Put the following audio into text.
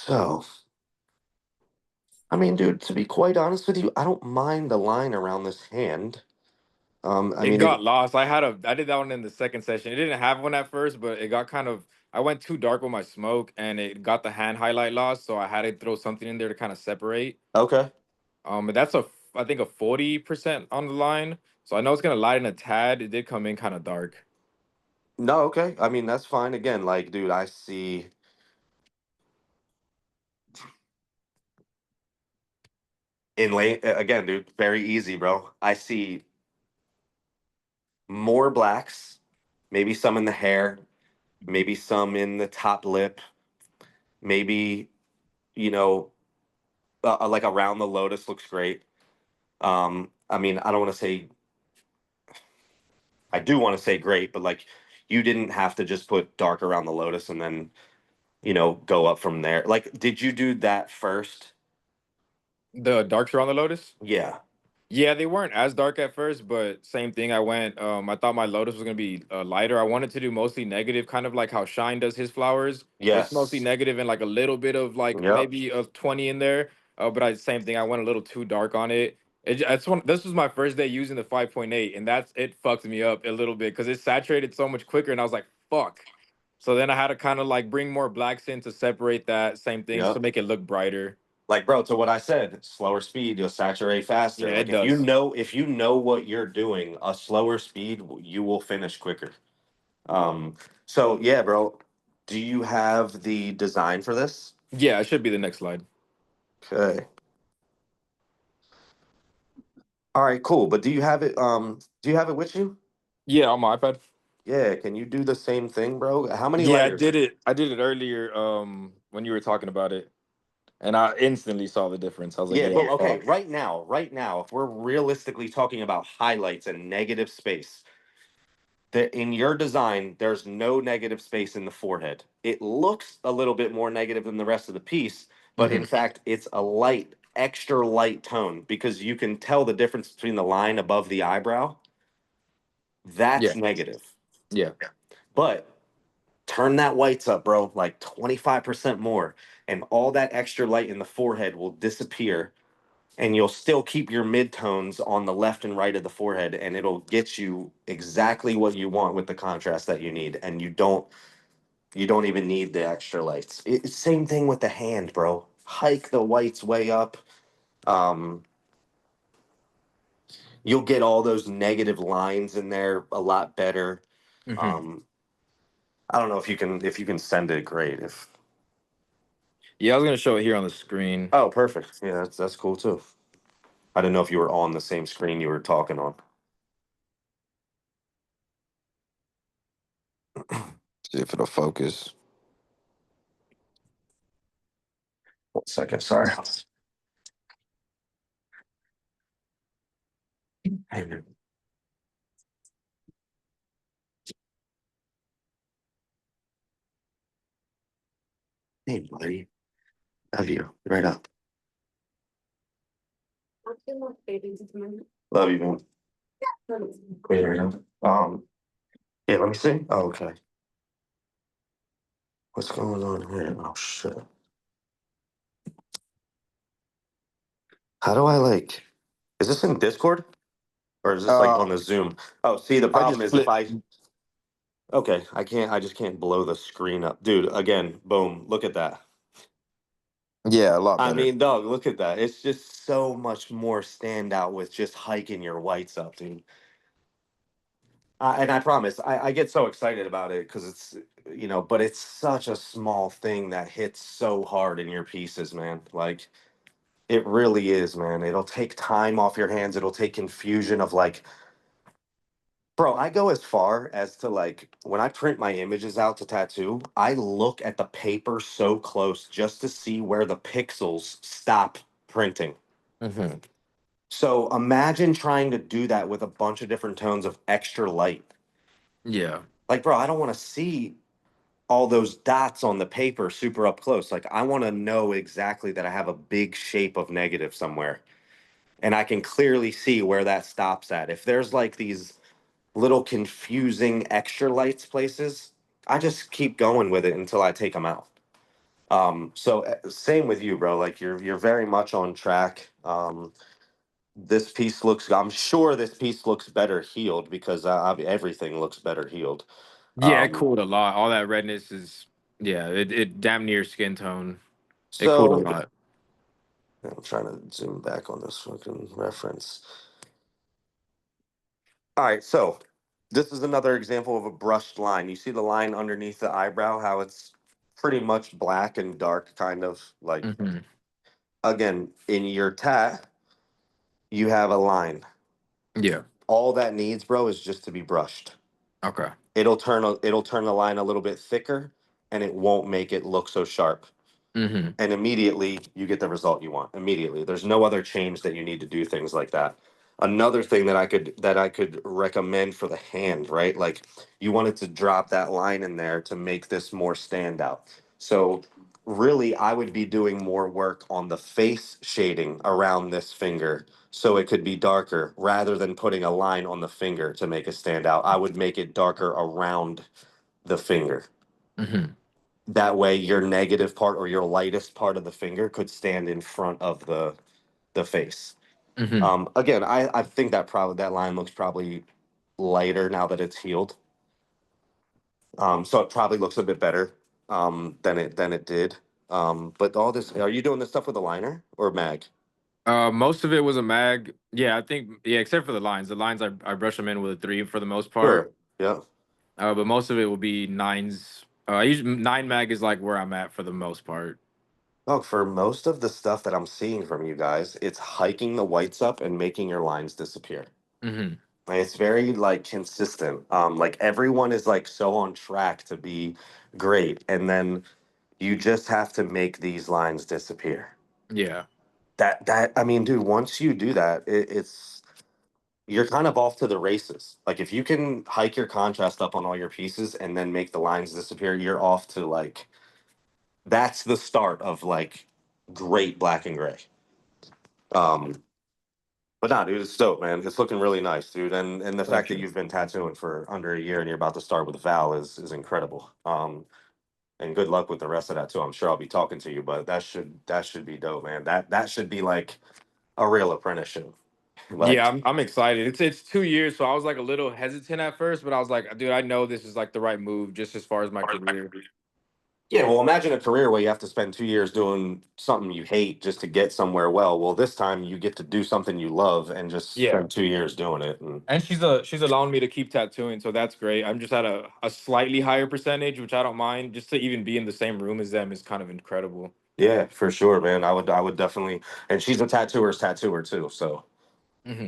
So, I mean, dude, to be quite honest with you, I don't mind the line around this hand. I It mean, got lost. I did that one in the second session. It didn't have one at first, but it got kind of I went too dark with my smoke and it got the hand highlight lost, so I had to throw something in there to kind of separate. okay. But that's I think a 40% on the line. So I know it's gonna lighten a tad. It did come in kind of dark. No, okay. I mean, that's fine. Again, like, dude, I see in lane again, dude, very easy, bro. I see more blacks, maybe some in the hair, maybe some in the top lip, maybe, you know, like around the lotus looks great. I mean, I don't want to say, I do want to say great, but like, you didn't have to just put dark around the lotus and then go up from there. Like, did you do that first? The darks are on the Lotus. Yeah. Yeah, they weren't as dark at first, but same thing. I thought my Lotus was gonna be lighter. I wanted to do mostly negative, kind of like how Shine does his flowers. It's mostly Yes. negative and like a little bit of like Yep. maybe of 20 in there. But same thing. I went a little too dark on it. This was my first day using the 5.8, and it fucked me up a little bit because it saturated so much quicker, and I was like, fuck. So then I had to kind of like bring more blacks in to separate that same thing, just to Yep. make it look brighter. Like, bro, to what I said, slower speed, you'll saturate Yeah, faster. Like, it does. if you know what you're doing, a slower speed, you will finish quicker. Um, so yeah, bro. Do you have the design for this? Yeah, it should be the next slide. Okay. All right, cool. But do you have it? Do you have it with you? Yeah, on my iPad. Yeah. Can you do the same thing, bro? How many Yeah, I layers? did it. I did it earlier. When you were talking about it, and I instantly saw the difference. I was like, Yeah, yeah, but okay, fuck. right now, if we're realistically talking about highlights and negative space, that in your design, there's no negative space in the forehead. It looks a little bit more negative than the rest of the piece, but in Hmm. fact, it's a light, extra light tone because you can tell the difference between the line above the eyebrow. That's Yeah, negative. yeah. But turn that whites up, bro, like 25% more, and all that extra light in the forehead will disappear and you'll still keep your midtones on the left and right of the forehead and it'll get you exactly what you want with the contrast that you need and you don't even need the extra lights. Same thing with the hand, bro. Hike the whites way up. um you'll get all those negative lines in there a lot better. Hmm. um I don't know if you can send it, great. If Yeah, I was gonna show it here on the screen. Oh, perfect. Yeah, that's cool too. I didn't know if you were on the same screen you were talking on. See if it'll focus. 1 second, sorry. Hey, man. Hey, buddy. Love you. Right up. Love you, man. Wait, right up. Yeah, let me see. Oh, okay. What's going on here? Oh shit. How do I like? Is this in Discord or is this like on the Um, Zoom? Oh, see, the I problem just is if flip. I okay, I can't. I just can't blow the screen up, dude. Again, boom. Look at that. Yeah, a lot I better. mean, dog, look at that. It's just so much more standout with just hiking your whites up, dude. And I promise, I get so excited about it because but it's such a small thing that hits so hard in your pieces, man. Like, it really is, man. It'll take time off your hands. It'll take confusion of like, bro, I go as far as to like when I print my images out to tattoo, I look at the paper so close just to see where the pixels stop printing. Hmm. So imagine trying to do that with a bunch of different tones of extra light. Yeah. Like, bro, I don't want to see all those dots on the paper super up close. Like, I want to know exactly that I have a big shape of negative somewhere and I can clearly see where that stops at. If there's like these little confusing extra lights places, I just keep going with it until I take them out. So same with you, bro. Like you're very much on track. This piece looks. I'm sure this piece looks better healed because everything looks better healed. Yeah, it Um, cooled a lot. All that redness is, yeah, it damn near skin tone. It cooled a so lot. I'm trying to zoom back on this fucking reference. All right, so this is another example of a brushed line. You see the line underneath the eyebrow, how it's pretty much black and dark, kind of like, Hmm. again, in your tat, you have a line. Yeah. All that needs, bro, is just to be brushed. Okay. It'll turn the line a little bit thicker and it won't make it look so sharp. Hmm. And immediately you get the result you want. Immediately. There's no other change that you need to do things like that. Another thing that I could recommend for the hand, right? Like you wanted to drop that line in there to make this more standout. So really I would be doing more work on the face shading around this finger so it could be darker rather than putting a line on the finger to make it stand out. I would make it darker around the finger. Hmm. That way your negative part or your lightest part of the finger could stand in front of the face. Hmm. Again, I think that line looks probably lighter now that it's healed. So it probably looks a bit better than it did. But all this, are you doing this stuff with a liner or mag? Most of it was a mag. Yeah, I think, yeah, except for the lines. The lines I brush them in with a 3 for the most part. Sure. Yeah. But most of it will be nines. I usually 9 mag is like where I'm at for the most part. Look, for most of the stuff that I'm seeing from you guys, it's hiking the whites up and making your lines disappear. Hmm. Like, it's very like consistent. Like everyone is like so on track to be great, and then you just have to make these lines disappear. Yeah. That I mean, dude, once you do that, it's you're kind of off to the races. Like if you can hike your contrast up on all your pieces and then make the lines disappear, you're off to like that's the start of like great black and gray. Um, But nah, dude, it's dope, man. It's looking really nice, dude. And the fact Thank that you. you've been tattooing for under a year and you're about to start with Val is incredible. And good luck with the rest of that too. I'm sure I'll be talking to you, but that should be dope, man. That should be like a real apprenticeship. Yeah, Like, I'm excited. It's 2 years, so I was like a little hesitant at first, but I was like, dude, I know this is like the right move just as far as my career. yeah, well, imagine a career where you have to spend 2 years doing something you hate just to get somewhere. Well, this time you get to do something you love and just Yeah. spend 2 years doing it. And And she's allowing me to keep tattooing, so that's great. I'm just at a slightly higher percentage, which I don't mind. Just to even be in the same room as them is kind of incredible. yeah, for sure, man. I would definitely. And she's a tattooer's tattooer too, so. Hmm.